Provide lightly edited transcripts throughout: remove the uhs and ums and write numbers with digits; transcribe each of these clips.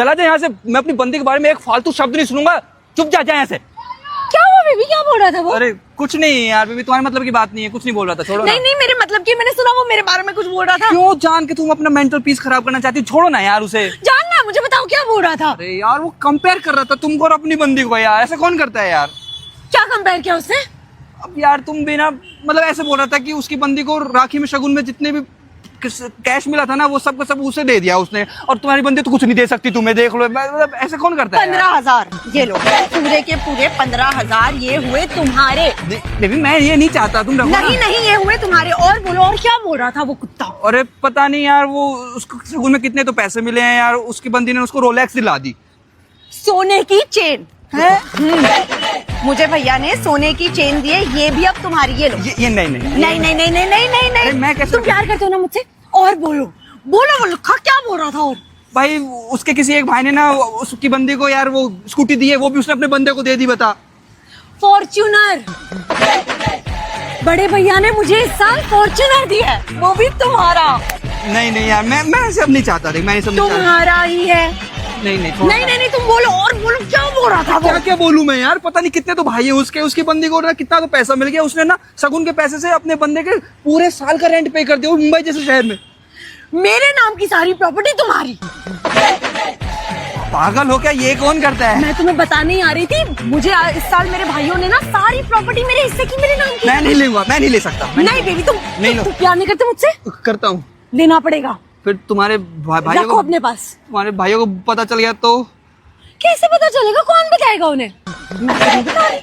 चला जा यहाँ से, मैं अपनी बंदी के बारे में एक फालतू शब्द नहीं सुनूंगा, चुप जा यहाँ से। क्या हुआ बेबी, क्या बोल रहा था वो? अरे कुछ नहीं यार बेबी, तुम्हारे मतलब की बात नहीं है, कुछ नहीं बोल रहा था, छोड़ो नहीं नहीं, मेरे मतलब की मैंने सुना वो मेरे बारे में कुछ बोल रहा था। क्यों जान के तुम अपना मेंटल पीस खराब करना चाहती हो, छोड़ो ना यार उसे। जानना है मुझे, बताओ क्या बोल रहा था? अरे यार वो कंपेयर कर रहा था तुमको और अपनी बंदी को, यार ऐसा कौन करता है यार। क्या कंपेयर किया उसने? अब यार तुम भी ना, मतलब ऐसे बोल रहा था कि उसकी बंदी को राखी में शगुन में जितने भी कैश मिला था ना, वो सब का सब उसे दे दिया उसने, और तुम्हारी बंदी तो कुछ नहीं दे सकती तुम्हें, देख लो। मतलब ऐसे कौन करता है? 15,000 ये लो, पूरे के पूरे 15,000 ये हुए तुम्हारे। बेबी मैं ये नहीं चाहता, तुम रखो नहीं ना। नहीं, ये हुए तुम्हारे। और बोलो, और क्या बोल रहा था वो कुत्ता? अरे पता नहीं यार, वो उसको शगुन में कितने तो पैसे मिले हैं यार, उसकी बंदी ने उसको रोलेक्स दिला दी। सोने की चेन है। मुझे भैया ने सोने की चेन दी है, ये भी अब तुम्हारी। ये लो। ये नहीं नहीं नहीं नहीं नहीं नहीं नहीं नहीं अरे नहीं, मैं कैसे? तुम प्यार करते हो ना मुझसे? और बोलो बोलो बोलो, क्या बोल रहा था? और भाई उसके किसी एक भाई ने ना उसकी बंदी को यार वो स्कूटी दी है, वो भी उसने अपने बंदे को दे दी, बता। फॉर्च्यूनर, बड़े भैया ने मुझे इस साल फॉर्च्यूनर दी है, वो भी तुम्हारा। नहीं नहीं यार, मैं ऐसे अब नहीं चाहता, देख मैं ये सब नहीं चाहता। तुम्हारा ही है। नहीं नहीं नहीं नहीं नहीं, तुम बोलो और बोलो, क्या बोल रहा था वो? क्या क्या बोलूं मैं यार, पता नहीं कितने तो भाई है उसके, उसकी बंदी को ना कितना तो पैसा मिल गया, उसने ना शगुन के पैसे से अपने बंदे के पूरे साल का रेंट पे कर दिया मुंबई जैसे शहर में। मेरे नाम की सारी प्रॉपर्टी तुम्हारी। पागल हो क्या, ये कौन करता है? मैं तुम्हें बताने ही आ रही थी, मुझे इस साल मेरे भाइयों ने ना सारी प्रॉपर्टी मेरे हिस्से की मेरे नाम की। मैं नहीं लूंगा, मैं नहीं ले सकता। नहीं बेबी, तुम नहीं लो। तुम प्यार नहीं करते मुझसे? करता हूँ। लेना पड़ेगा। फिर तुम्हारे भाइयों रखो को, अपने पास। तुम्हारे भाइयों को पता चल गया तो? कैसे पता चलेगा, कौन बताएगा उन्हें? मैं तो नहीं बता रही,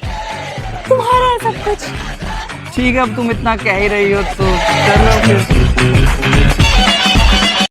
तुम्हारा है सब कुछ। ठीक है, अब तुम इतना कह ही रही हो तो चलो फिर।